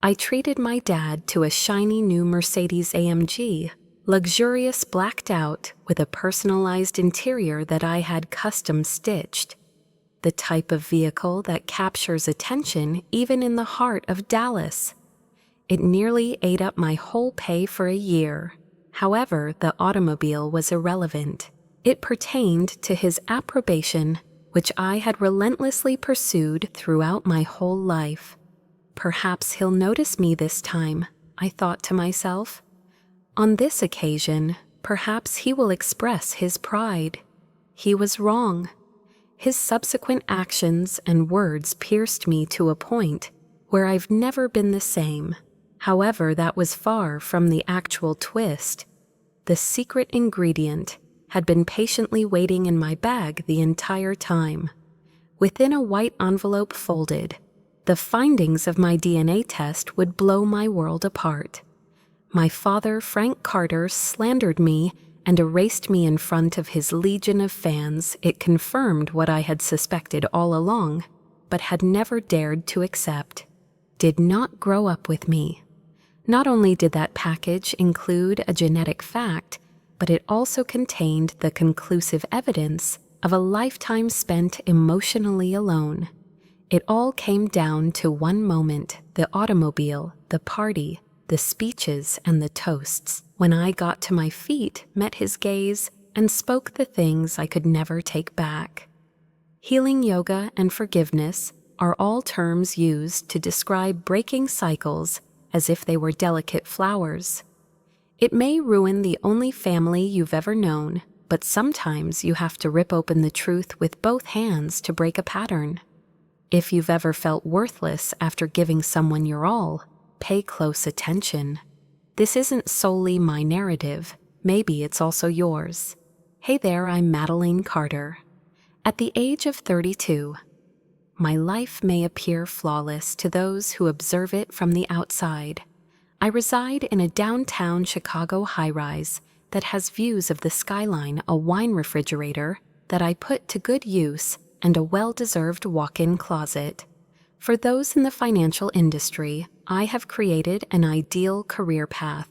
I treated my dad to a shiny new Mercedes-AMG, luxurious blacked out with a personalized interior that I had custom stitched. The type of vehicle that captures attention even in the heart of Dallas. It nearly ate up my whole pay for a year. However, the automobile was irrelevant. It pertained to his approbation, which I had relentlessly pursued throughout my whole life. Perhaps he'll notice me this time, I thought to myself. On this occasion, perhaps he will express his pride. He was wrong. His subsequent actions and words pierced me to a point where I've never been the same. However, that was far from the actual twist. The secret ingredient had been patiently waiting in my bag the entire time. Within a white envelope folded, the findings of my DNA test would blow my world apart. My father, Frank Carter, slandered me and erased me in front of his legion of fans. It confirmed what I had suspected all along, but had never dared to accept. Did not grow up with me. Not only did that package include a genetic fact, but it also contained the conclusive evidence of a lifetime spent emotionally alone. It all came down to one moment: the automobile, the party, the speeches, and the toasts. When I got to my feet, met his gaze, and spoke the things I could never take back. Healing yoga and forgiveness are all terms used to describe breaking cycles as if they were delicate flowers. It may ruin the only family you've ever known, but sometimes you have to rip open the truth with both hands to break a pattern. If you've ever felt worthless after giving someone your all, pay close attention. This isn't solely my narrative. Maybe it's also yours. Hey there, I'm Madeline Carter. At the age of 32, my life may appear flawless to those who observe it from the outside. I reside in a downtown Chicago high-rise that has views of the skyline, a wine refrigerator that I put to good use, and a well-deserved walk-in closet. For those in the financial industry, I have created an ideal career path.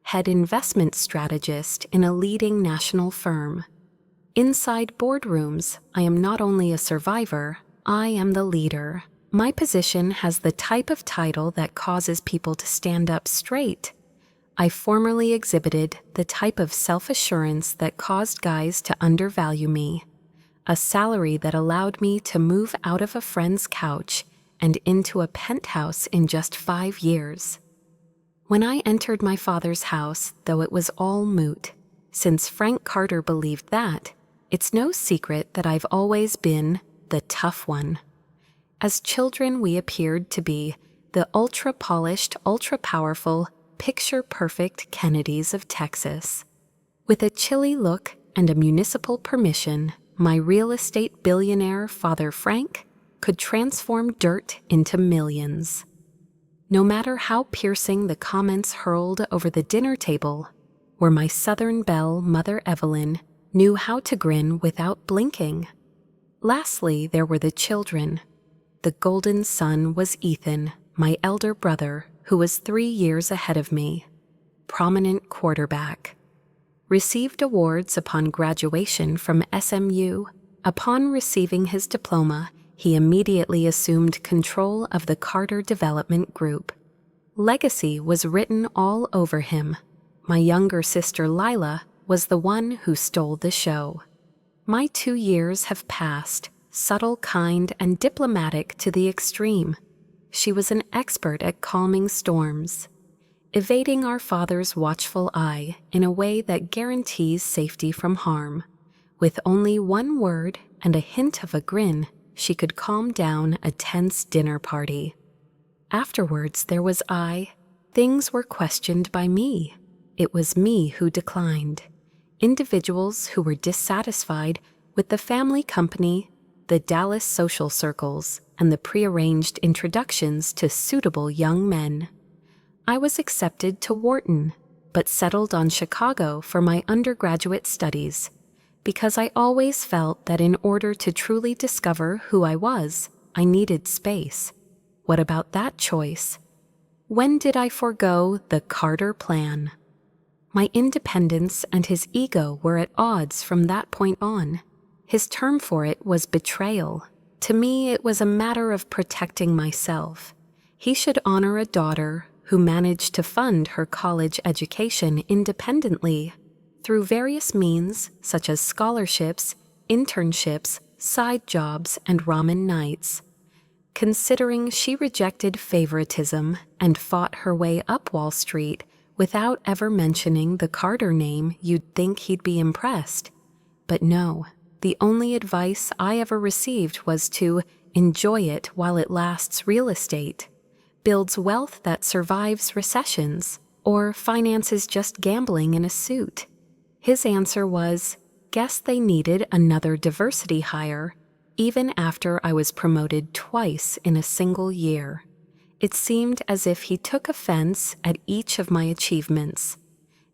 Head investment strategist in a leading national firm. Inside boardrooms, I am not only a survivor, I am the leader. My position has the type of title that causes people to stand up straight. I formerly exhibited the type of self-assurance that caused guys to undervalue me. A salary that allowed me to move out of a friend's couch and into a penthouse in just 5 years. When I entered my father's house, though it was all moot, since Frank Carter believed that, it's no secret that I've always been the tough one. As children, we appeared to be the ultra-polished, ultra-powerful, picture-perfect Kennedys of Texas. With a chilly look and a municipal permission, my real estate billionaire father Frank could transform dirt into millions. No matter how piercing the comments hurled over the dinner table, where my Southern belle Mother Evelyn knew how to grin without blinking. Lastly, there were the children. The golden son was Ethan, my elder brother, who was 3 years ahead of me. Prominent quarterback. Received awards upon graduation from SMU. Upon receiving his diploma, he immediately assumed control of the Carter Development Group. Legacy was written all over him. My younger sister Lila was the one who stole the show. My 2 years have passed, subtle, kind, and diplomatic to the extreme. She was an expert at calming storms, evading our father's watchful eye in a way that guarantees safety from harm. With only one word and a hint of a grin, she could calm down a tense dinner party. Afterwards, there was I. Things were questioned by me. It was me who declined. Individuals who were dissatisfied with the family company, the Dallas social circles, and the prearranged introductions to suitable young men. I was accepted to Wharton, but settled on Chicago for my undergraduate studies, because I always felt that in order to truly discover who I was, I needed space. What about that choice? When did I forego the Carter plan? My independence and his ego were at odds from that point on. His term for it was betrayal. To me, it was a matter of protecting myself. He should honor a daughter who managed to fund her college education independently through various means such as scholarships, internships, side jobs, and ramen nights. Considering she rejected favoritism and fought her way up Wall Street without ever mentioning the Carter name, you'd think he'd be impressed. But no, the only advice I ever received was to enjoy it while it lasts real estate, builds wealth that survives recessions, or finances just gambling in a suit. His answer was, guess they needed another diversity hire, even after I was promoted twice in a single year. It seemed as if he took offense at each of my achievements.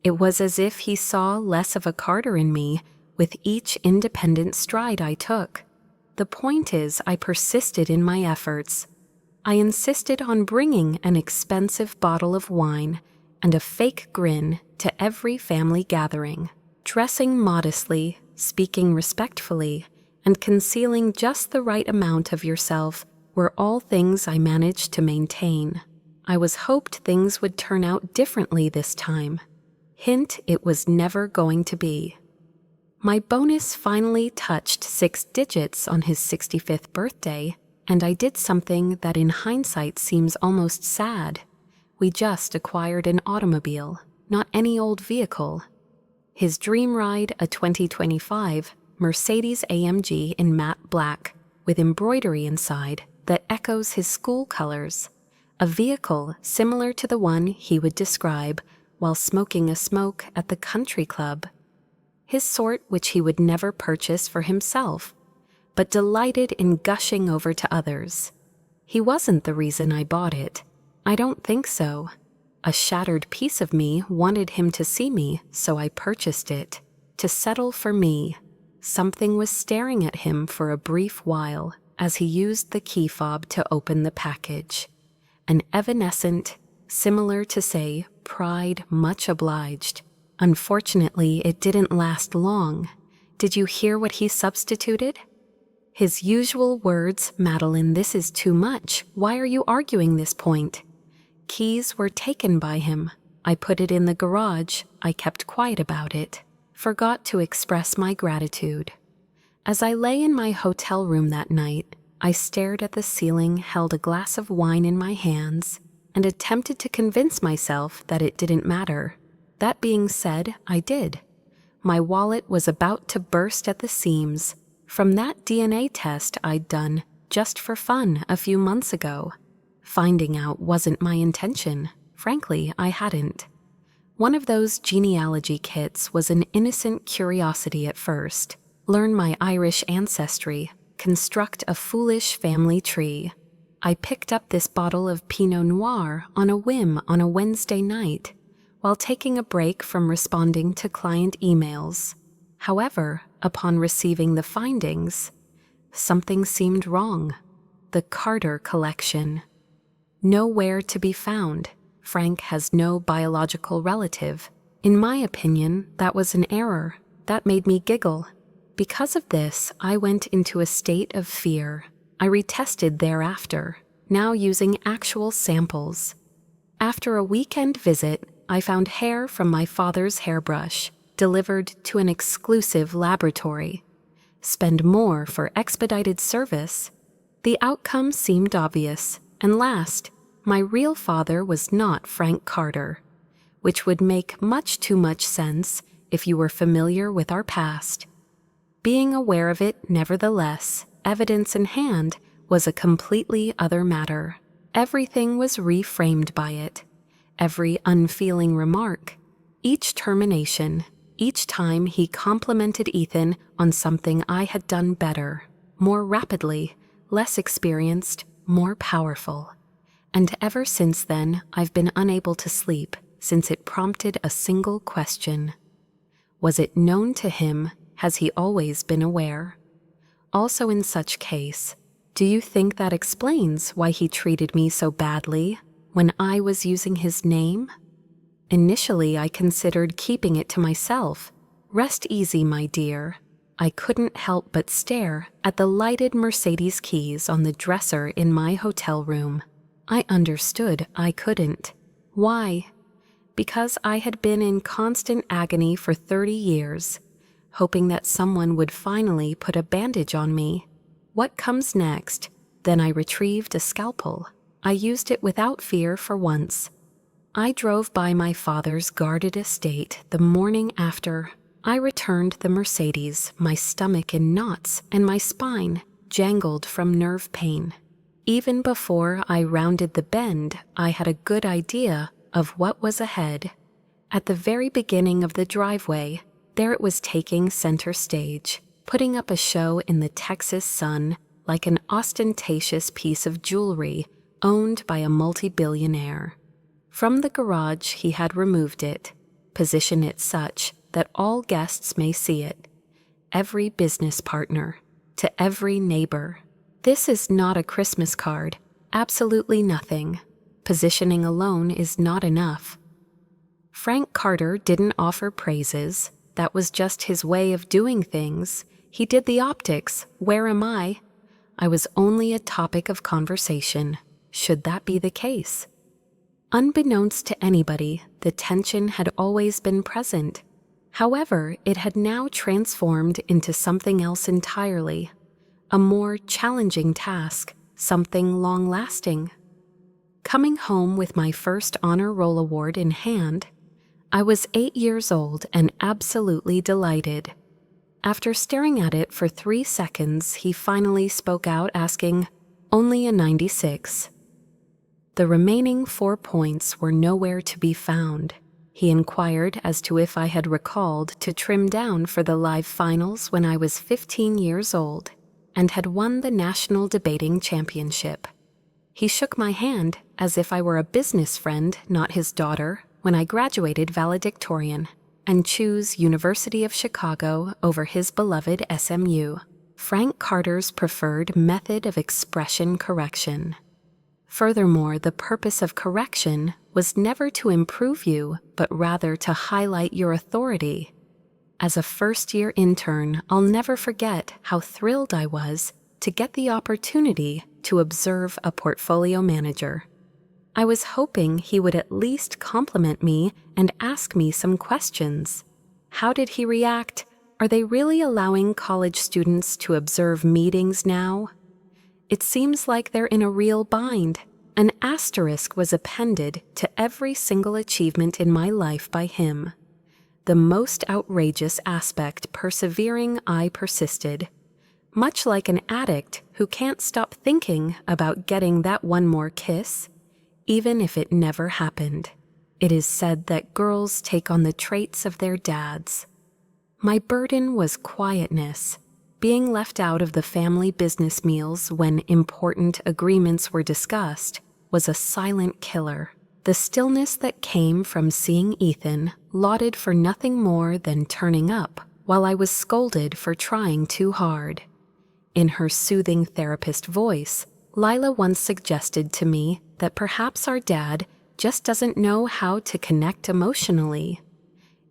It was as if he saw less of a Carter in me with each independent stride I took. The point is, I persisted in my efforts. I insisted on bringing an expensive bottle of wine and a fake grin to every family gathering, dressing modestly, speaking respectfully, and concealing just the right amount of yourself were all things I managed to maintain. I was hoped things would turn out differently this time. Hint, it was never going to be. My bonus finally touched 6 digits on his 65th birthday, and I did something that in hindsight seems almost sad. We just acquired an automobile, not any old vehicle. His dream ride, a 2025 Mercedes-AMG in matte black, with embroidery inside that echoes his school colors, a vehicle similar to the one he would describe while smoking a smoke at the country club. His sort which he would never purchase for himself, but delighted in gushing over to others. He wasn't the reason I bought it. I don't think so. A shattered piece of me wanted him to see me, so I purchased it. To settle for me. Something was staring at him for a brief while as he used the key fob to open the package. An evanescent, similar to, say, pride, much obliged. Unfortunately, it didn't last long. Did you hear what he substituted? His usual words, "Madeline, this is too much. Why are you arguing this point?" Keys were taken by him. I put it in the garage. I kept quiet about it. Forgot to express my gratitude. As I lay in my hotel room that night, I stared at the ceiling, held a glass of wine in my hands, and attempted to convince myself that it didn't matter. That being said, I did. My wallet was about to burst at the seams from that DNA test I'd done just for fun a few months ago. Finding out wasn't my intention. Frankly, I hadn't. One of those genealogy kits was an innocent curiosity at first. Learn my Irish ancestry, construct a foolish family tree. I picked up this bottle of Pinot Noir on a whim on a Wednesday night, while taking a break from responding to client emails. However, upon receiving the findings, something seemed wrong. The Carter collection. Nowhere to be found. Frank has no biological relative. In my opinion, that was an error. That made me giggle. Because of this, I went into a state of fear. I retested thereafter, now using actual samples. After a weekend visit, I found hair from my father's hairbrush, delivered to an exclusive laboratory. Spend more for expedited service. The outcome seemed obvious, and last, my real father was not Frank Carter, which would make much too much sense if you were familiar with our past. Being aware of it, nevertheless, evidence in hand, was a completely other matter. Everything was reframed by it. Every unfeeling remark, each termination, each time he complimented Ethan on something I had done better, more rapidly, less experienced, more powerful. And ever since then, I've been unable to sleep, since it prompted a single question. Was it known to him? Has he always been aware? Also in such case, do you think that explains why he treated me so badly? when I was using his name? Initially, I considered keeping it to myself. Rest easy, my dear. I couldn't help but stare at the lighted Mercedes keys on the dresser in my hotel room. I understood I couldn't. Why? Because I had been in constant agony for 30 years, hoping that someone would finally put a bandage on me. What comes next? Then I retrieved a scalpel. I used it without fear for once. I drove by my father's guarded estate the morning after I returned the Mercedes, my stomach in knots and my spine jangled from nerve pain. Even before I rounded the bend, I had a good idea of what was ahead. At the very beginning of the driveway, there it was taking center stage, putting up a show in the Texas sun like an ostentatious piece of jewelry owned by a multi-billionaire. From the garage, he had removed it, positioned it such that all guests may see it. Every business partner, to every neighbor. This is not a Christmas card, absolutely nothing. Positioning alone is not enough. Frank Carter didn't offer praises. That was just his way of doing things. He did the optics. Where am I? I was only a topic of conversation. Should that be the case? Unbeknownst to anybody, the tension had always been present. However, it had now transformed into something else entirely. A more challenging task, something long-lasting. Coming home with my first honor roll award in hand, I was 8 years old and absolutely delighted. After staring at it for 3 seconds, he finally spoke out asking, "Only a 96. The remaining 4 points were nowhere to be found. He inquired as to if I had recalled to trim down for the live finals when I was 15 years old and had won the National Debating Championship. He shook my hand as if I were a business friend, not his daughter, when I graduated valedictorian and chose University of Chicago over his beloved SMU, Frank Carter's preferred method of expression correction. Furthermore, the purpose of correction was never to improve you, but rather to highlight your authority. As a first-year intern, I'll never forget how thrilled I was to get the opportunity to observe a portfolio manager. I was hoping he would at least compliment me and ask me some questions. How did he react? Are they really allowing college students to observe meetings now? It seems like they're in a real bind. An asterisk was appended to every single achievement in my life by him. The most outrageous aspect persevering, I persisted. Much like an addict who can't stop thinking about getting that one more kiss, even if it never happened. It is said that girls take on the traits of their dads. My burden was quietness. Being left out of the family business meals when important agreements were discussed was a silent killer. The stillness that came from seeing Ethan lauded for nothing more than turning up while I was scolded for trying too hard. In her soothing therapist voice, Lila once suggested to me that perhaps our dad just doesn't know how to connect emotionally.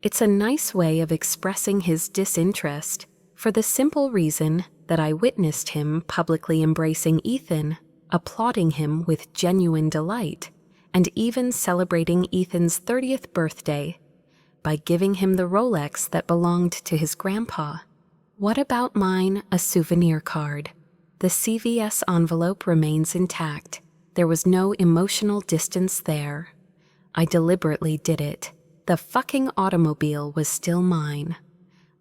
It's a nice way of expressing his disinterest, for the simple reason that I witnessed him publicly embracing Ethan, applauding him with genuine delight, and even celebrating Ethan's 30th birthday by giving him the Rolex that belonged to his grandpa. What about mine, a souvenir card? The CVS envelope remains intact. There was no emotional distance there. I deliberately did it. The fucking automobile was still mine.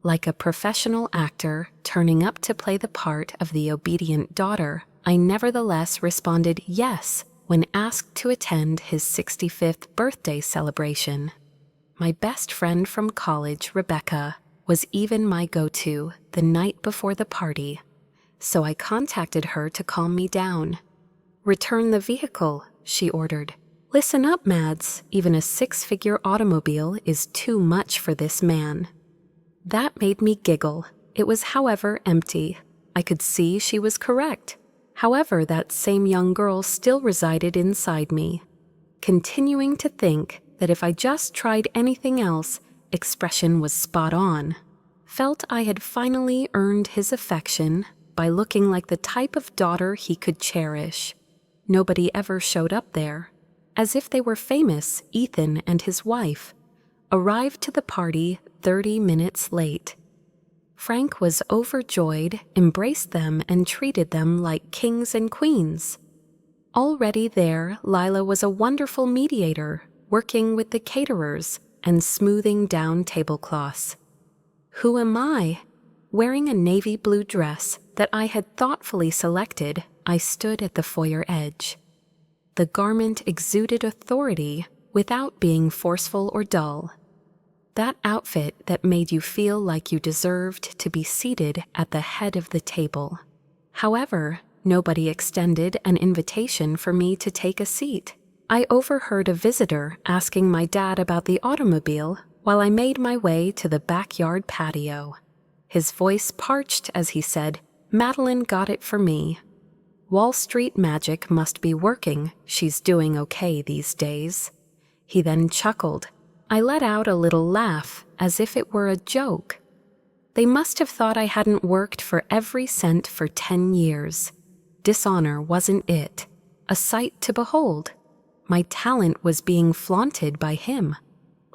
Like a professional actor turning up to play the part of the obedient daughter, I nevertheless responded yes when asked to attend his 65th birthday celebration. My best friend from college, Rebecca, was even my go-to the night before the party, so I contacted her to calm me down. "Return the vehicle," she ordered. "Listen up, Mads, even a 6-figure automobile is too much for this man." That made me giggle. It was, however, empty. I could see she was correct. However, that same young girl still resided inside me. continuing to think that if I just tried anything else, expression was spot on. Felt I had finally earned his affection by looking like the type of daughter he could cherish. Nobody ever showed up there. As if they were famous, Ethan and his wife arrived to the party 30 minutes late. Frank was overjoyed, embraced them, and treated them like kings and queens. Already there, Lila was a wonderful mediator, working with the caterers and smoothing down tablecloths. Who am I? Wearing a navy blue dress that I had thoughtfully selected, I stood at the foyer edge. The garment exuded authority without being forceful or dull. That outfit that made you feel like you deserved to be seated at the head of the table. However, nobody extended an invitation for me to take a seat. I overheard a visitor asking my dad about the automobile while I made my way to the backyard patio. His voice parched as he said, "Madeline got it for me. Wall Street magic must be working. She's doing okay these days." He then chuckled. I let out a little laugh as if it were a joke. They must have thought I hadn't worked for every cent for 10 years. Dishonor wasn't it. A sight to behold. My talent was being flaunted by him,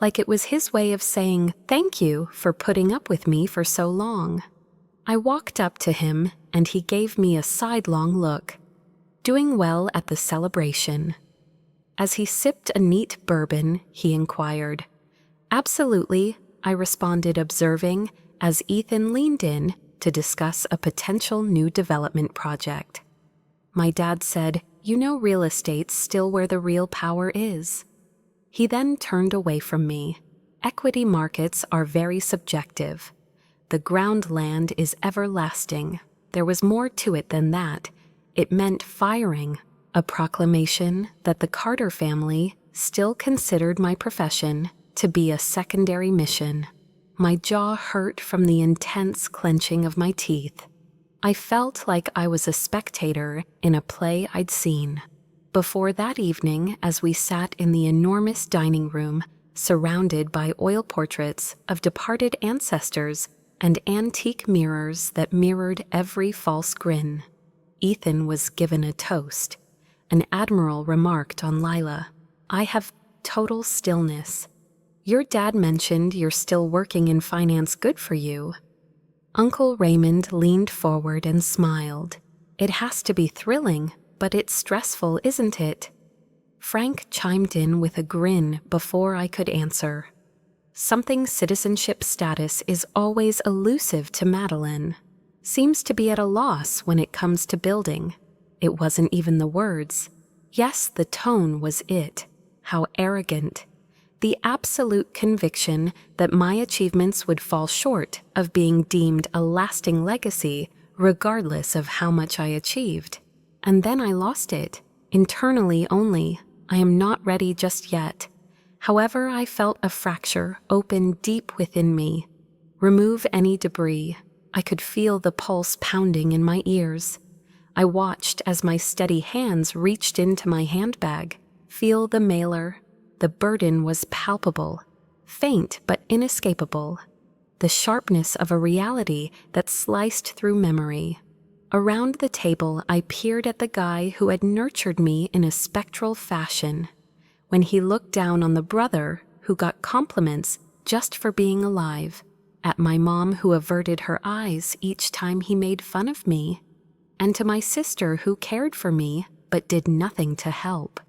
like it was his way of saying thank you for putting up with me for so long. I walked up to him and he gave me a sidelong look. Doing well at the celebration. As he sipped a neat bourbon, he inquired. "Absolutely," I responded, observing, as Ethan leaned in to discuss a potential new development project. My dad said, "You know real estate's still where the real power is." He then turned away from me. Equity markets are very subjective. The ground land is everlasting. There was more to it than that. It meant firing, a proclamation that the Carter family still considered my profession to be a secondary mission. My jaw hurt from the intense clenching of my teeth. I felt like I was a spectator in a play I'd seen. Before that evening, as we sat in the enormous dining room, surrounded by oil portraits of departed ancestors and antique mirrors that mirrored every false grin, Ethan was given a toast. An admiral remarked on Lila, "I have total stillness. Your dad mentioned you're still working in finance. Good for you." Uncle Raymond leaned forward and smiled. "It has to be thrilling, but it's stressful, isn't it?" Frank chimed in with a grin before I could answer. Something citizenship status is always elusive to Madeline. Seems to be at a loss when it comes to building. It wasn't even the words. Yes, the tone was it. How arrogant. The absolute conviction that my achievements would fall short of being deemed a lasting legacy, regardless of how much I achieved. And then I lost it. Internally only. I am not ready just yet. However, I felt a fracture open deep within me. Remove any debris. I could feel the pulse pounding in my ears. I watched as my steady hands reached into my handbag. Feel the mailer. The burden was palpable, faint but inescapable. The sharpness of a reality that sliced through memory. Around the table, I peered at the guy who had nurtured me in a spectral fashion. When he looked down on the brother who got compliments just for being alive, at my mom who averted her eyes each time he made fun of me, and to my sister who cared for me but did nothing to help.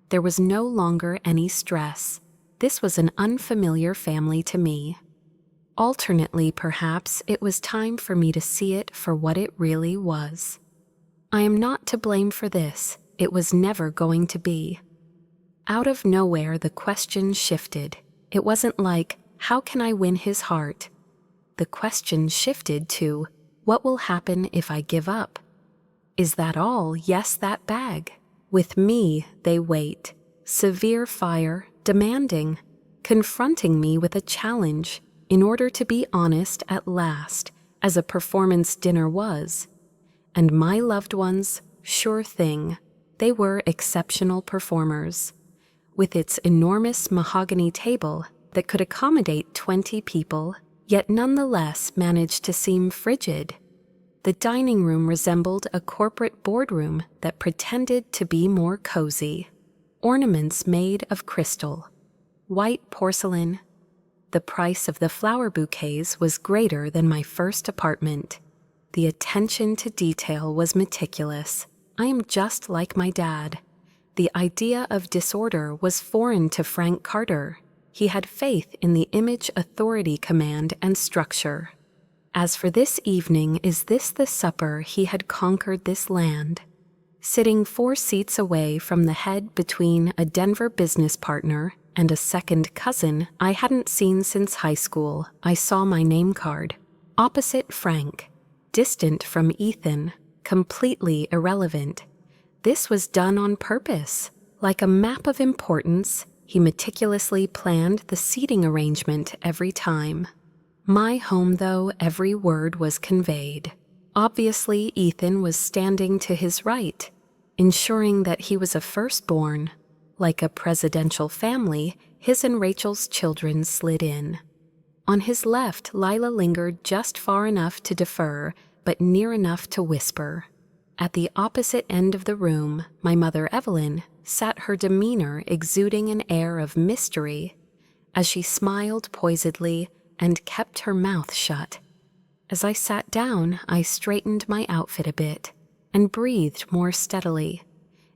There was no longer any stress. This was an unfamiliar family to me. Alternately, perhaps, it was time for me to see it for what it really was. I am not to blame for this. It was never going to be. Out of nowhere, the question shifted. It wasn't like, how can I win his heart? The question shifted to, what will happen if I give up? Is that all? Yes, that bag. With me, they wait. Severe fire, demanding, confronting me with a challenge in order to be honest at last, as a performance dinner was. And my loved ones, sure thing, they were exceptional performers. with its enormous mahogany table that could accommodate 20 people, yet nonetheless managed to seem frigid. The dining room resembled a corporate boardroom that pretended to be more cozy. Ornaments made of crystal, white porcelain. The price of the flower bouquets was greater than my first apartment. The attention to detail was meticulous. I am just like my dad. The idea of disorder was foreign to Frank Carter. He had faith in the image authority command and structure. As for this evening, is this the supper he had conquered this land? Sitting 4 seats away from the head between a Denver business partner and a second cousin I hadn't seen since high school, I saw my name card. Opposite Frank, distant from Ethan, completely irrelevant. This was done on purpose. Like a map of importance, he meticulously planned the seating arrangement every time. My home, though, every word was conveyed. Obviously, Ethan was standing to his right, ensuring that he was a firstborn. Like a presidential family, his and Rachel's children slid in. On his left, Lila lingered just far enough to defer, but near enough to whisper. At the opposite end of the room, my mother Evelyn sat, her demeanor exuding an air of mystery, as she smiled poisedly and kept her mouth shut. As I sat down, I straightened my outfit a bit and breathed more steadily.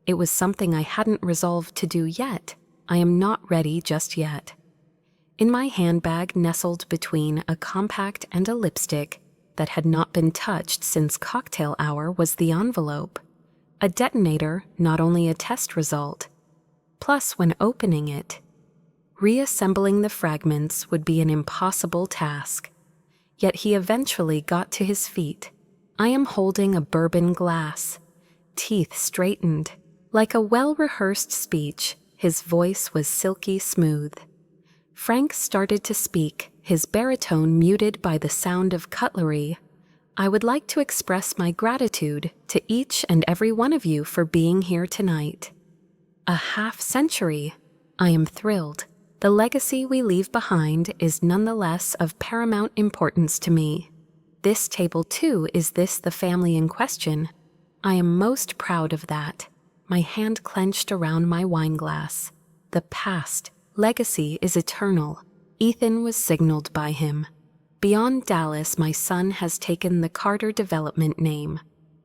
It was something I hadn't resolved to do yet. I am not ready just yet. In my handbag, nestled between a compact and a lipstick that had not been touched since cocktail hour, was the envelope. A detonator, not only a test result. Plus, when opening it, reassembling the fragments would be an impossible task. Yet he eventually got to his feet. I am holding a bourbon glass, teeth straightened. Like a well-rehearsed speech, his voice was silky smooth. Frank started to speak, his baritone muted by the sound of cutlery. I would like to express my gratitude to each and every one of you for being here tonight. A half-century. I am thrilled. The legacy we leave behind is nonetheless of paramount importance to me. This table, too, is this the family in question? I am most proud of that. My hand clenched around my wine glass. The past, legacy is eternal. Ethan was signaled by him. Beyond Dallas, my son has taken the Carter Development name.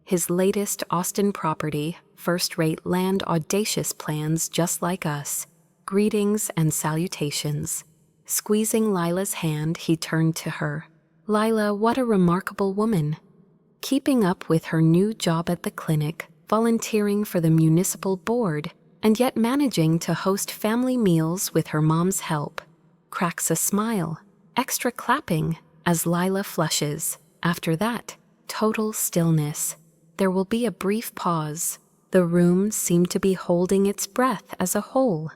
His latest Austin property, first-rate land, audacious plans just like us. Greetings and salutations. Squeezing Lila's hand, he turned to her. Lila, what a remarkable woman. Keeping up with her new job at the clinic, volunteering for the municipal board, and yet managing to host family meals with her mom's help. Cracks a smile, extra clapping, as Lila flushes. After that, total stillness. There will be a brief pause. The room seemed to be holding its breath as a whole,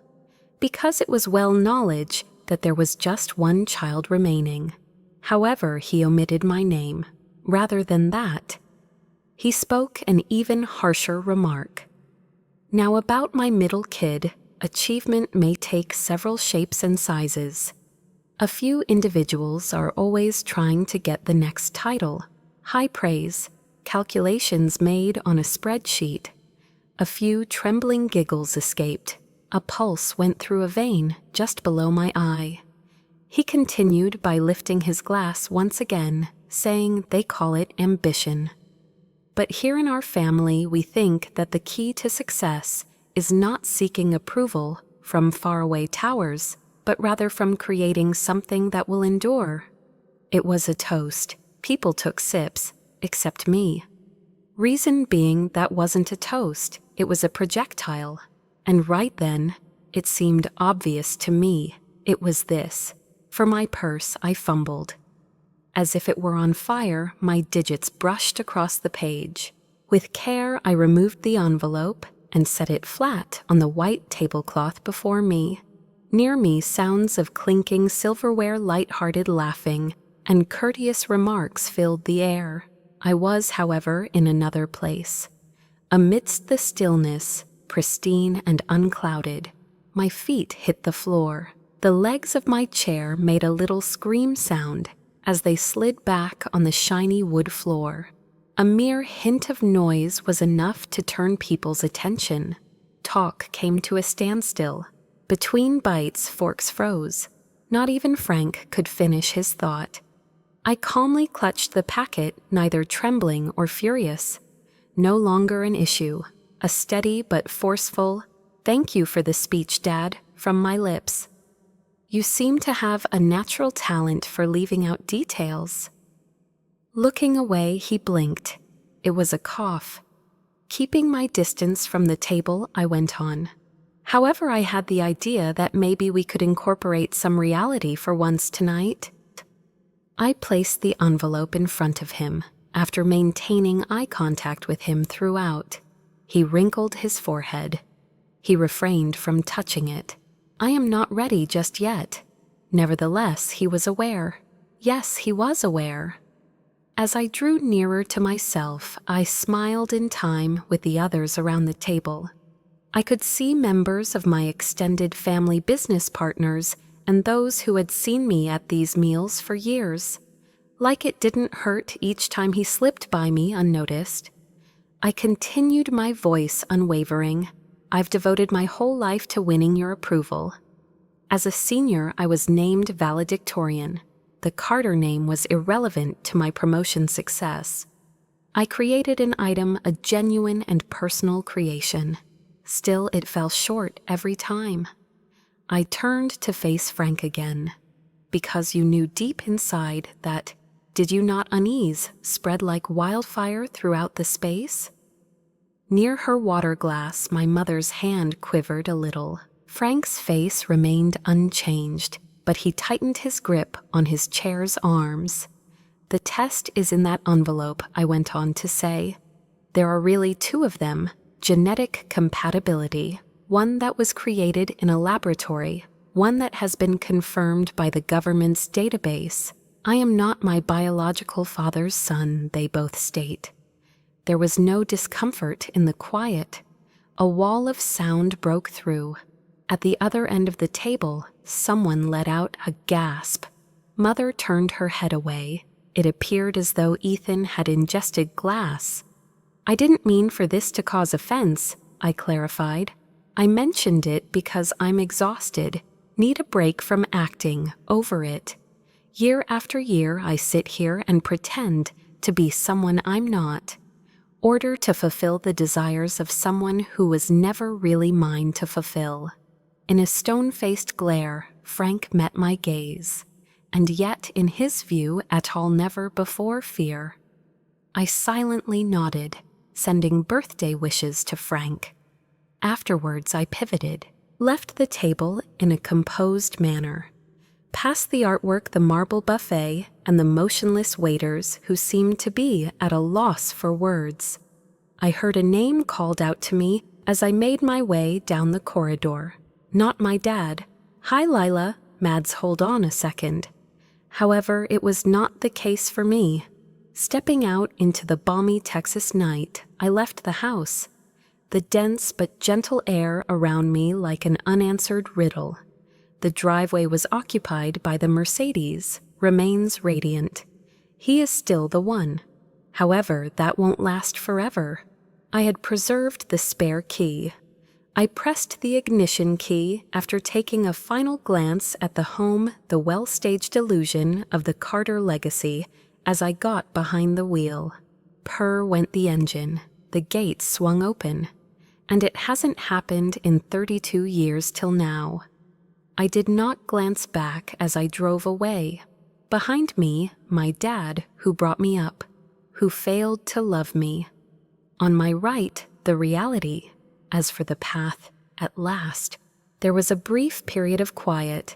because it was well knowledge that there was just one child remaining. However, he omitted my name. Rather than that, he spoke an even harsher remark. Now, about my middle kid, achievement may take several shapes and sizes. A few individuals are always trying to get the next title, high praise, calculations made on a spreadsheet. A few trembling giggles escaped. A pulse went through a vein just below my eye. He continued by lifting his glass once again, saying they call it ambition. But here in our family, we think that the key to success is not seeking approval from faraway towers, but rather from creating something that will endure. It was a toast. People took sips, except me. Reason being, that wasn't a toast, it was a projectile. And right then, it seemed obvious to me, it was this. For my purse, I fumbled. As if it were on fire, my digits brushed across the page. With care, I removed the envelope and set it flat on the white tablecloth before me. Near me, sounds of clinking silverware, light-hearted laughing, and courteous remarks filled the air. I was, however, in another place. Amidst the stillness, pristine and unclouded, My feet hit the floor. The legs of my chair made a little scream sound as they slid back on the shiny wood floor. A mere hint of noise was enough to turn people's attention. Talk came to a standstill. Between bites, forks froze. Not even Frank could finish his thought. I calmly clutched the packet, neither trembling or furious. No longer an issue. A steady but forceful, "Thank you for the speech, Dad," from my lips. "You seem to have a natural talent for leaving out details." Looking away, he blinked. It was a cough. Keeping my distance from the table, I went on. "However, I had the idea that maybe we could incorporate some reality for once tonight." I placed the envelope in front of him, after maintaining eye contact with him throughout. He wrinkled his forehead. He refrained from touching it. "I am not ready just yet." Nevertheless, he was aware. Yes, he was aware. As I drew nearer to myself, I smiled in time with the others around the table. I could see members of my extended family business partners and those who had seen me at these meals for years. Like it didn't hurt each time he slipped by me unnoticed. I continued, my voice unwavering. "I've devoted my whole life to winning your approval." As a senior, I was named valedictorian. The Carter name was irrelevant to my promotion success. I created an item, a genuine and personal creation. Still, it fell short every time. I turned to face Frank again. "Because you knew deep inside that, did you not?" Unease spread like wildfire throughout the space. Near her water glass, my mother's hand quivered a little. Frank's face remained unchanged, but he tightened his grip on his chair's arms. "The test is in that envelope," I went on to say. "There are really two of them. Genetic compatibility, one that was created in a laboratory, one that has been confirmed by the government's database. I am not my biological father's son," they both state. There was no discomfort in the quiet. A wall of sound broke through. At the other end of the table, someone let out a gasp. Mother turned her head away. It appeared as though Ethan had ingested glass. "I didn't mean for this to cause offense," I clarified. "I mentioned it because I'm exhausted, need a break from acting, over it. Year after year, I sit here and pretend to be someone I'm not. Order to fulfill the desires of someone who was never really mine to fulfill." In a stone-faced glare, Frank met my gaze, and yet in his view at all never before fear. I silently nodded, sending birthday wishes to Frank. Afterwards, I pivoted, left the table in a composed manner. Past the artwork, the marble buffet, and the motionless waiters who seemed to be at a loss for words. I heard a name called out to me as I made my way down the corridor. Not my dad. "Hi, Lila." Mads, hold on a second. However, it was not the case for me. Stepping out into the balmy Texas night, I left the house. The dense but gentle air around me like an unanswered riddle. The driveway was occupied by the Mercedes, remains radiant. He is still the one. However, that won't last forever. I had preserved the spare key. I pressed the ignition key after taking a final glance at the home, the well-staged illusion of the Carter legacy, as I got behind the wheel. Purr went the engine. The gates swung open. And it hasn't happened in 32 years till now. I did not glance back as I drove away. Behind me, my dad, who brought me up, who failed to love me. On my right, the reality. As for the path, at last, there was a brief period of quiet.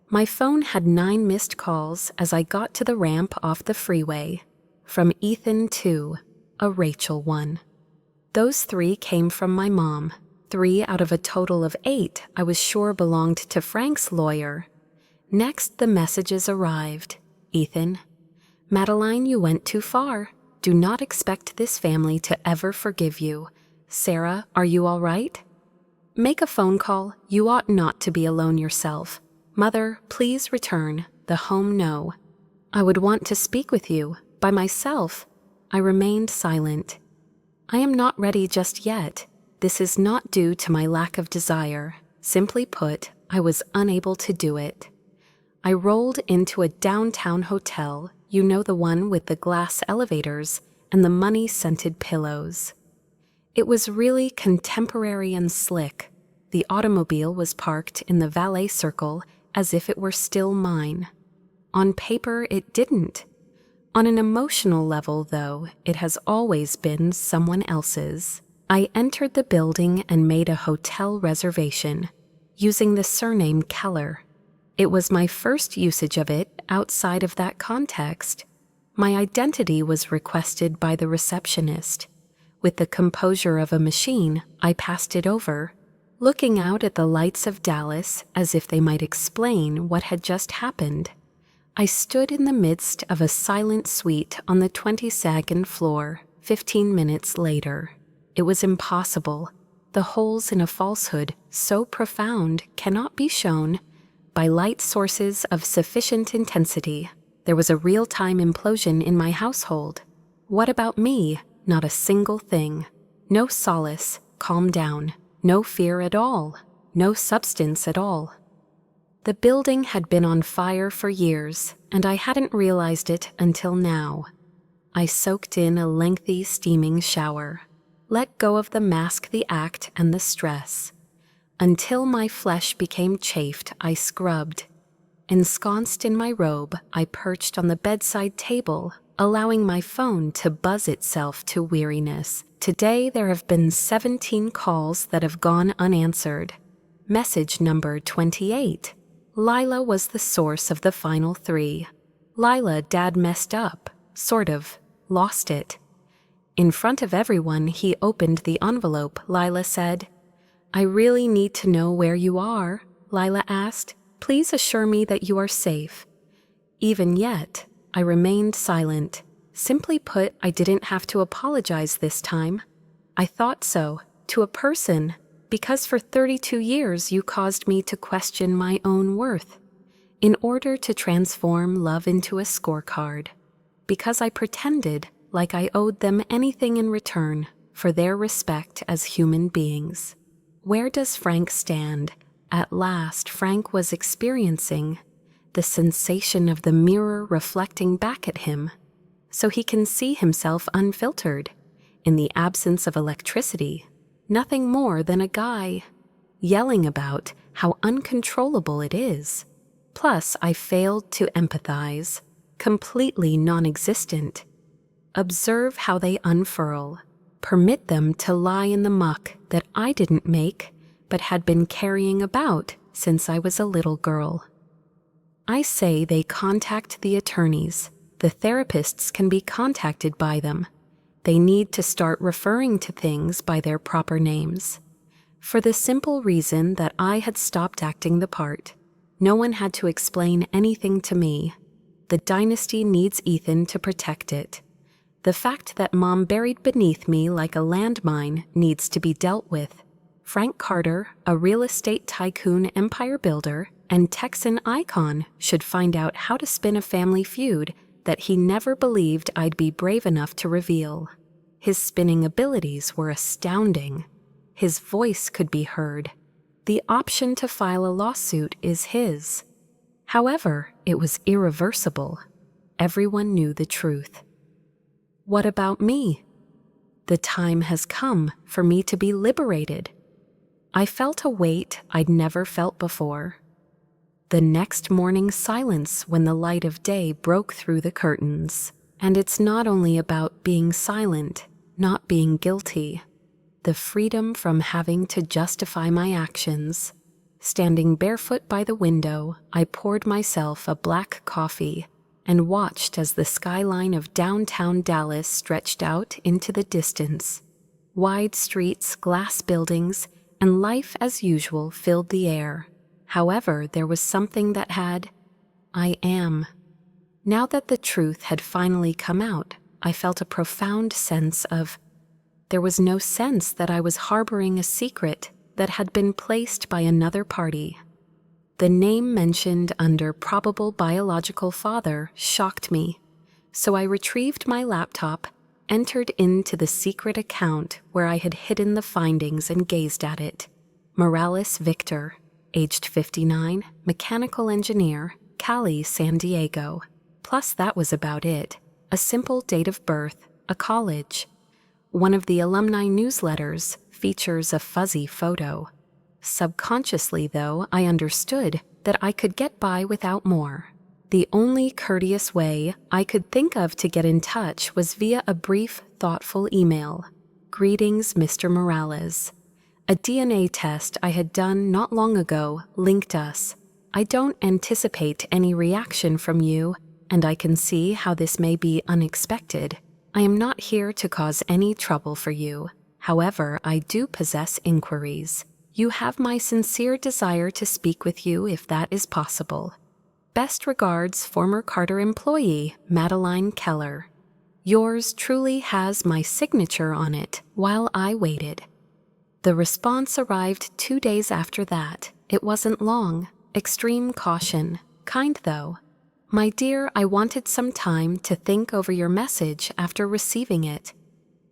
My phone had 9 missed calls as I got to the ramp off the freeway. From Ethan, 2, a Rachel, 1. Those 3 came from my mom. 3 out of a total of 8 I was sure belonged to Frank's lawyer. Next, the messages arrived. "Ethan, Madeline, you went too far. Do not expect this family to ever forgive you. Sarah, are you all right?" Make a phone call. You ought not to be alone yourself. Mother, please return. The home, no. I would want to speak with you, by myself. I remained silent. I am not ready just yet. This is not due to my lack of desire. Simply put, I was unable to do it. I rolled into a downtown hotel, you know, the one with the glass elevators and the money-scented pillows. It was really contemporary and slick. The automobile was parked in the valet circle as if it were still mine. On paper, it didn't. On an emotional level, though, it has always been someone else's. I entered the building and made a hotel reservation, using the surname Keller. It was my first usage of it outside of that context. My identity was requested by the receptionist. With the composure of a machine, I passed it over, looking out at the lights of Dallas as if they might explain what had just happened. I stood in the midst of a silent suite on the 22nd floor 15 minutes later. It was impossible. The holes in a falsehood so profound cannot be shown by light sources of sufficient intensity. There was a real-time implosion in my household. What about me? Not a single thing. No solace, calm down. No fear at all. No substance at all. The building had been on fire for years, and I hadn't realized it until now. I soaked in a lengthy, steaming shower. Let go of the mask, the act, and the stress. Until my flesh became chafed, I scrubbed. Ensconced in my robe, I perched on the bedside table, allowing my phone to buzz itself to weariness. Today there have been 17 calls that have gone unanswered. Message number 28. Lila was the source of the final 3. Lila, Dad messed up. Sort of. Lost it. In front of everyone, he opened the envelope. Lila said, "I really need to know where you are," Lila asked. "Please assure me that you are safe." Even yet, I remained silent. Simply put, I didn't have to apologize this time. I thought so, to a person, because for 32 years you caused me to question my own worth, in order to transform love into a scorecard, because I pretended like I owed them anything in return for their respect as human beings. Where does Frank stand? At last, Frank was experiencing the sensation of the mirror reflecting back at him, so he can see himself unfiltered, in the absence of electricity, nothing more than a guy yelling about how uncontrollable it is. Plus, I failed to empathize, completely non-existent. Observe how they unfurl. Permit them to lie in the muck that I didn't make, but had been carrying about since I was a little girl. I say they contact the attorneys. The therapists can be contacted by them. They need to start referring to things by their proper names. For the simple reason that I had stopped acting the part. No one had to explain anything to me. The dynasty needs Ethan to protect it. The fact that Mom buried beneath me like a landmine needs to be dealt with. Frank Carter, a real estate tycoon empire builder and Texan icon, should find out how to spin a family feud that he never believed I'd be brave enough to reveal. His spinning abilities were astounding. His voice could be heard. The option to file a lawsuit is his. However, it was irreversible. Everyone knew the truth. What about me? The time has come for me to be liberated. I felt a weight I'd never felt before. The next morning silence when the light of day broke through the curtains. And it's not only about being silent, not being guilty. The freedom from having to justify my actions. Standing barefoot by the window, I poured myself a black coffee and watched as the skyline of downtown Dallas stretched out into the distance. Wide streets, glass buildings, and life as usual filled the air. However, there was something that had, I am. Now that the truth had finally come out, I felt a profound sense of, there was no sense that I was harboring a secret. that had been placed by another party. The name mentioned under probable biological father shocked me, so I retrieved my laptop, entered into the secret account where I had hidden the findings and gazed at it. Morales Victor, aged 59, mechanical engineer, Cali, San Diego. Plus that was about it. A simple date of birth, a college. One of the alumni newsletters features a fuzzy photo. Subconsciously, though, I understood that I could get by without more. The only courteous way I could think of to get in touch was via a brief, thoughtful email. Greetings, Mr. Morales. A DNA test I had done not long ago linked us. I don't anticipate any reaction from you, and I can see how this may be unexpected. I am not here to cause any trouble for you. However, I do possess inquiries. You have my sincere desire to speak with you if that is possible. Best regards, former Carter employee, Madeline Keller. Yours truly has my signature on it while I waited. The response arrived 2 days after that. It wasn't long. Extreme caution. Kind though. My dear, I wanted some time to think over your message after receiving it.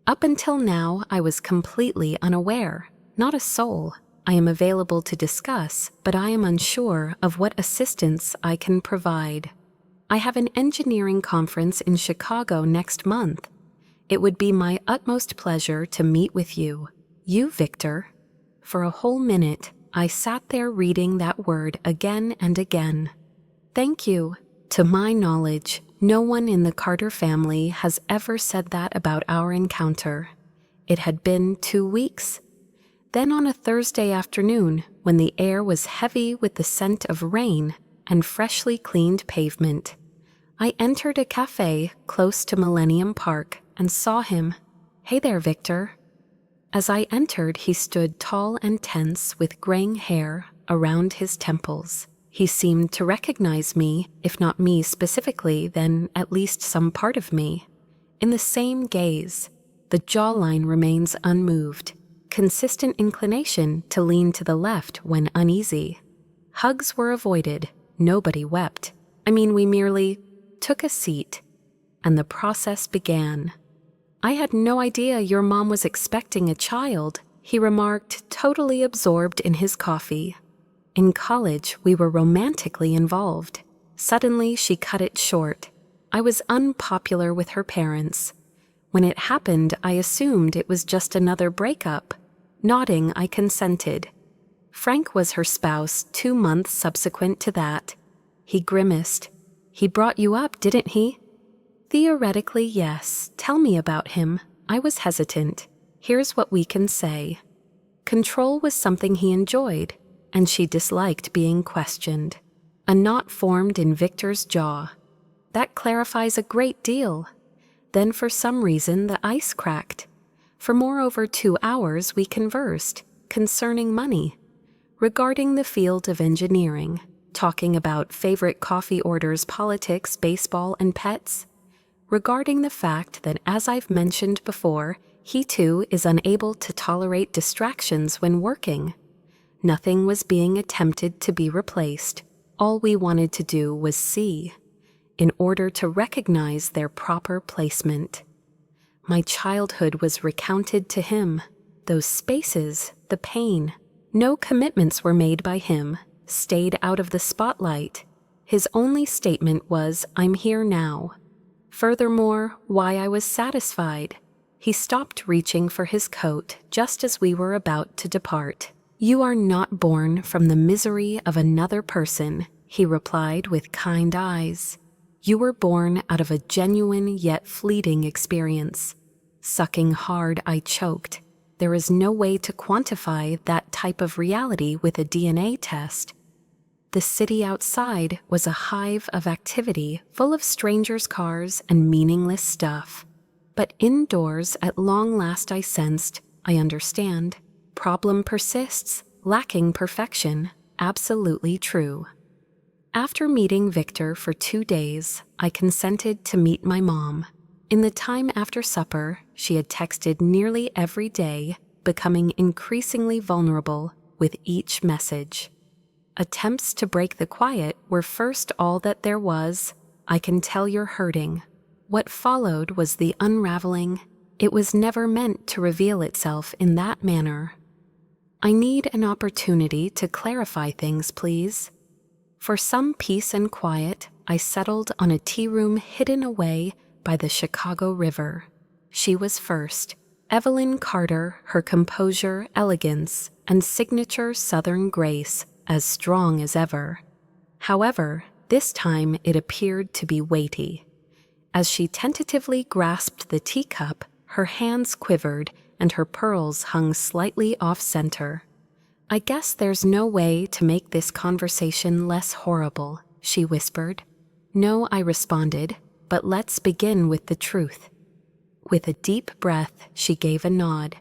Up until now, I was completely unaware. Not a soul. I am available to discuss, but I am unsure of what assistance I can provide. I have an engineering conference in Chicago next month. It would be my utmost pleasure to meet with you. You, Victor. For a whole minute, I sat there reading that word again and again. Thank you. To my knowledge, no one in the Carter family has ever said that about our encounter. It had been 2 weeks. Then on a Thursday afternoon, when the air was heavy with the scent of rain and freshly cleaned pavement, I entered a cafe close to Millennium Park and saw him. Hey there, Victor. As I entered, he stood tall and tense with graying hair around his temples. He seemed to recognize me, if not me specifically, then at least some part of me. In the same gaze, the jawline remains unmoved, consistent inclination to lean to the left when uneasy. Hugs were avoided. Nobody wept. We merely took a seat, and the process began. I had no idea your mom was expecting a child, he remarked, totally absorbed in his coffee. In college, we were romantically involved. Suddenly, she cut it short. I was unpopular with her parents. When it happened, I assumed it was just another breakup. Nodding, I consented. Frank was her spouse 2 months subsequent to that. He grimaced. He brought you up, didn't he? Theoretically, yes. Tell me about him. I was hesitant. Here's what we can say. Control was something he enjoyed, and she disliked being questioned. A knot formed in Victor's jaw. That clarifies a great deal. Then for some reason the ice cracked. For more over 2 hours we conversed, concerning money, regarding the field of engineering, talking about favorite coffee orders, politics, baseball, and pets, regarding the fact that, as I've mentioned before, he too is unable to tolerate distractions when working. Nothing was being attempted to be replaced. All we wanted to do was see, in order to recognize their proper placement. My childhood was recounted to him. Those spaces, the pain. No commitments were made by him, stayed out of the spotlight. His only statement was, I'm here now. Furthermore, why I was satisfied. He stopped reaching for his coat just as we were about to depart. You are not born from the misery of another person, he replied with kind eyes. You were born out of a genuine yet fleeting experience. Sucking hard, I choked. There is no way to quantify that type of reality with a DNA test. The city outside was a hive of activity full of strangers' cars and meaningless stuff. But indoors, at long last, I sensed, I understand. Problem persists, lacking perfection, absolutely true. After meeting Victor for 2 days, I consented to meet my mom. In the time after supper, she had texted nearly every day, becoming increasingly vulnerable with each message. Attempts to break the quiet were first all that there was. "I can tell you're hurting." What followed was the unraveling. It was never meant to reveal itself in that manner. "I need an opportunity to clarify things, please." For some peace and quiet, I settled on a tea room hidden away by the Chicago River. She was first. Evelyn Carter, her composure, elegance, and signature Southern grace as strong as ever. However, this time it appeared to be weighty. As she tentatively grasped the teacup, her hands quivered and her pearls hung slightly off-center. "I guess there's no way to make this conversation less horrible," she whispered. "No," I responded, "but let's begin with the truth." With a deep breath, she gave a nod.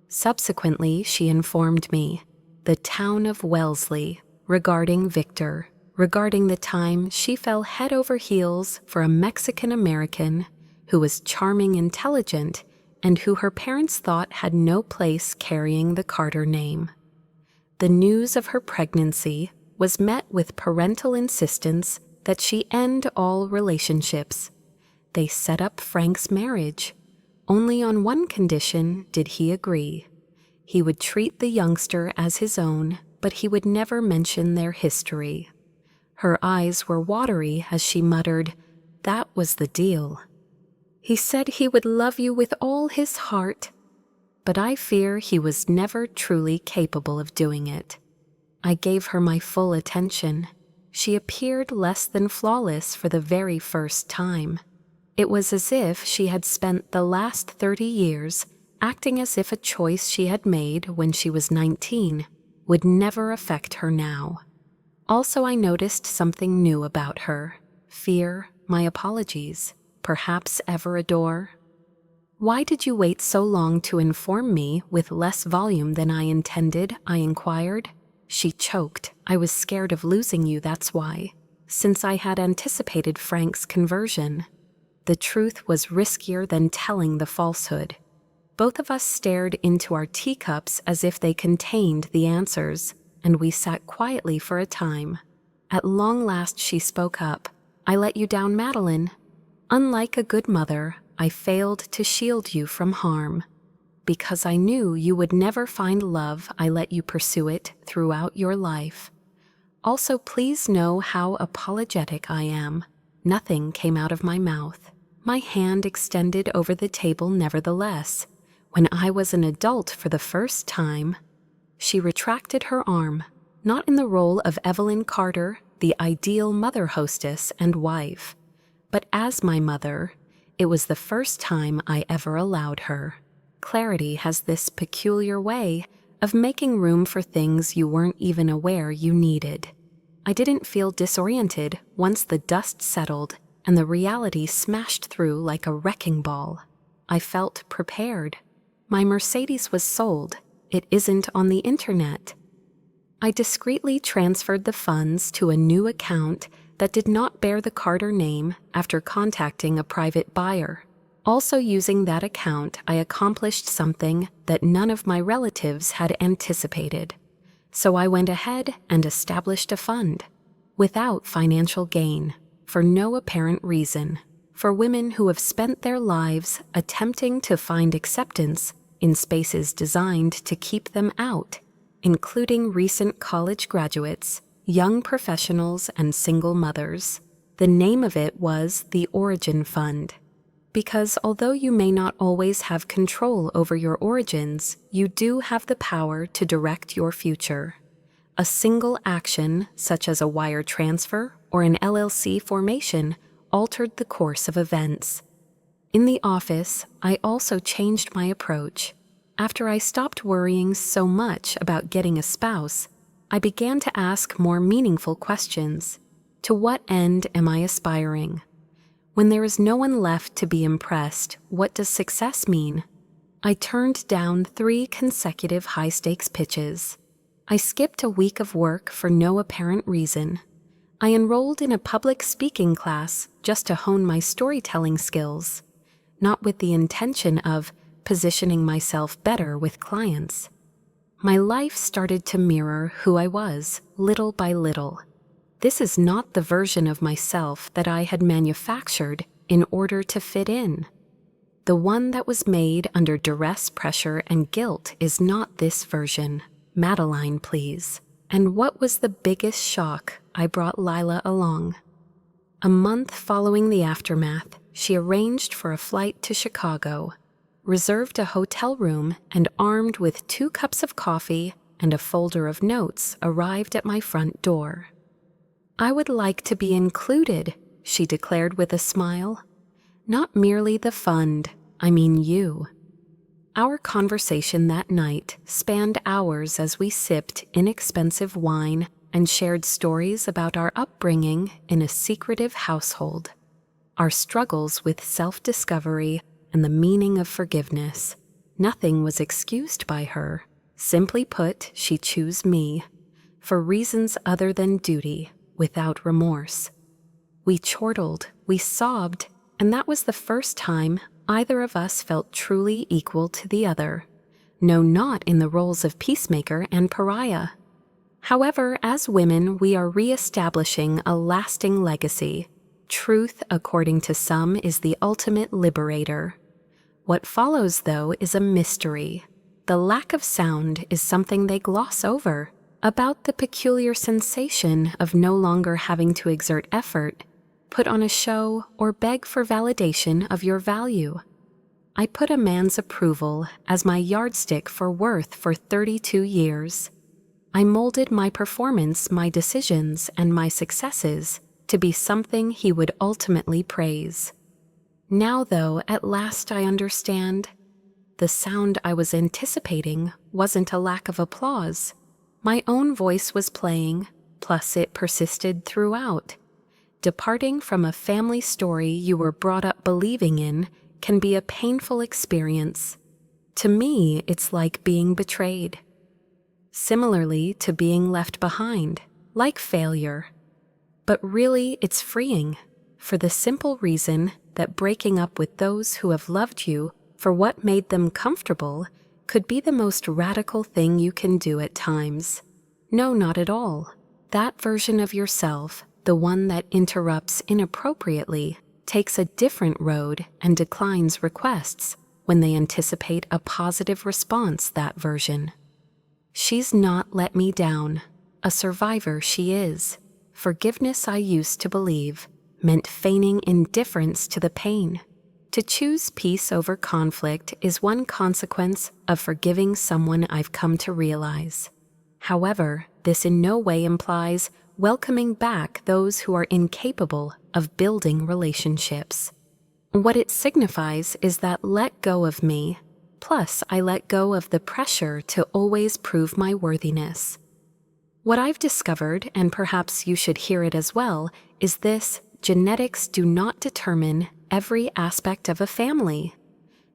Subsequently, she informed me, "The town of Wellesley, regarding Victor, regarding the time she fell head over heels for a Mexican-American who was charming, intelligent, and who her parents thought had no place carrying the Carter name." The news of her pregnancy was met with parental insistence that she end all relationships. They set up Frank's marriage. Only on one condition did he agree. He would treat the youngster as his own, but he would never mention their history. Her eyes were watery as she muttered, "That was the deal. He said he would love you with all his heart." But I fear he was never truly capable of doing it. I gave her my full attention. She appeared less than flawless for the very first time. It was as if she had spent the last 30 years acting as if a choice she had made when she was 19 would never affect her now. Also, I noticed something new about her. Fear, my apologies, perhaps ever a door. "Why did you wait so long to inform me with less volume than I intended?" I inquired. She choked. "I was scared of losing you, that's why. Since I had anticipated Frank's conversion. The truth was riskier than telling the falsehood." Both of us stared into our teacups as if they contained the answers, and we sat quietly for a time. At long last she spoke up. "I let you down, Madeline. Unlike a good mother, I failed to shield you from harm. Because I knew you would never find love, I let you pursue it throughout your life. Also, please know how apologetic I am. Nothing came out of my mouth. My hand extended over the table nevertheless. When I was an adult for the first time." She retracted her arm, not in the role of Evelyn Carter, the ideal mother hostess and wife, but as my mother. It was the first time I ever allowed her. Clarity has this peculiar way of making room for things you weren't even aware you needed. I didn't feel disoriented once the dust settled and the reality smashed through like a wrecking ball. I felt prepared. My Mercedes was sold. It isn't on the internet. I discreetly transferred the funds to a new account that did not bear the Carter name after contacting a private buyer. Also using that account, I accomplished something that none of my relatives had anticipated. So I went ahead and established a fund, without financial gain, for no apparent reason, for women who have spent their lives attempting to find acceptance in spaces designed to keep them out, including recent college graduates, young professionals, and single mothers. The name of it was the Origin Fund. Because although you may not always have control over your origins, you do have the power to direct your future. A single action, such as a wire transfer or an LLC formation, altered the course of events. In the office, I also changed my approach. After I stopped worrying so much about getting a spouse, I began to ask more meaningful questions. To what end am I aspiring? When there is no one left to be impressed, what does success mean? I turned down 3 consecutive high-stakes pitches. I skipped a week of work for no apparent reason. I enrolled in a public speaking class just to hone my storytelling skills, not with the intention of positioning myself better with clients. My life started to mirror who I was, little by little. This is not the version of myself that I had manufactured in order to fit in. The one that was made under duress, pressure, and guilt is not this version. Madeline, please. And what was the biggest shock? I brought Lila along. A month following the aftermath, she arranged for a flight to Chicago, reserved a hotel room, and armed with 2 cups of coffee and a folder of notes arrived at my front door. "I would like to be included," she declared with a smile. "Not merely the fund, I mean you." Our conversation that night spanned hours as we sipped inexpensive wine and shared stories about our upbringing in a secretive household, our struggles with self-discovery, and the meaning of forgiveness. Nothing was excused by her. Simply put, she chose me, for reasons other than duty, without remorse. We chortled, we sobbed, and that was the first time either of us felt truly equal to the other. No, not in the roles of peacemaker and pariah. However, as women, we are re-establishing a lasting legacy. Truth, according to some, is the ultimate liberator. What follows, though, is a mystery. The lack of sound is something they gloss over. About the peculiar sensation of no longer having to exert effort, put on a show, or beg for validation of your value. I put a man's approval as my yardstick for worth for 32 years. I molded my performance, my decisions, and my successes to be something he would ultimately praise. Now, though, at last I understand. The sound I was anticipating wasn't a lack of applause. My own voice was playing, plus it persisted throughout. Departing from a family story you were brought up believing in can be a painful experience. To me, it's like being betrayed. Similarly to being left behind, like failure. But really, it's freeing, for the simple reason that breaking up with those who have loved you for what made them comfortable could be the most radical thing you can do at times. No, not at all. That version of yourself, the one that interrupts inappropriately, takes a different road and declines requests when they anticipate a positive response, that version. She's not let me down. A survivor she is. Forgiveness, I used to believe, meant feigning indifference to the pain. To choose peace over conflict is one consequence of forgiving someone I've come to realize. However, this in no way implies welcoming back those who are incapable of building relationships. What it signifies is that let go of me, plus I let go of the pressure to always prove my worthiness. What I've discovered, and perhaps you should hear it as well, is this: genetics do not determine every aspect of a family.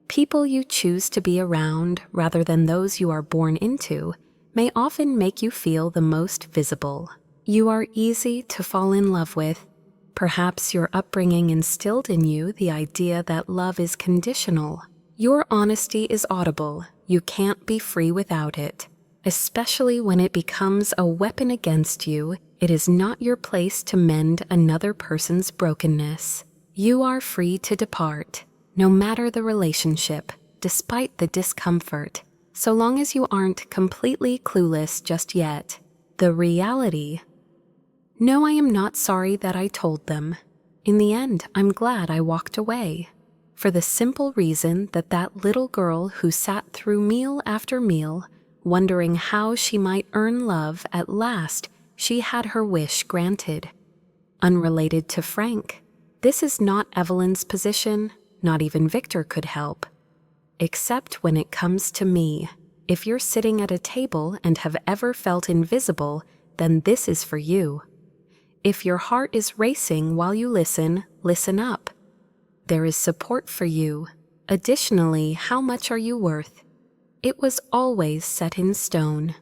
People you choose to be around, rather than those you are born into, may often make you feel the most visible. You are easy to fall in love with. Perhaps your upbringing instilled in you the idea that love is conditional. Your honesty is audible. You can't be free without it. Especially when it becomes a weapon against you, it is not your place to mend another person's brokenness. You are free to depart, no matter the relationship, despite the discomfort, so long as you aren't completely clueless just yet. The reality. No, I am not sorry that I told them. In the end, I'm glad I walked away. For the simple reason that that little girl who sat through meal after meal, wondering how she might earn love, at last she had her wish granted. Unrelated to Frank, this is not Evelyn's position, not even Victor could help. Except when it comes to me. If you're sitting at a table and have ever felt invisible, then this is for you. If your heart is racing while you listen, listen up. There is support for you. Additionally, how much are you worth? It was always set in stone.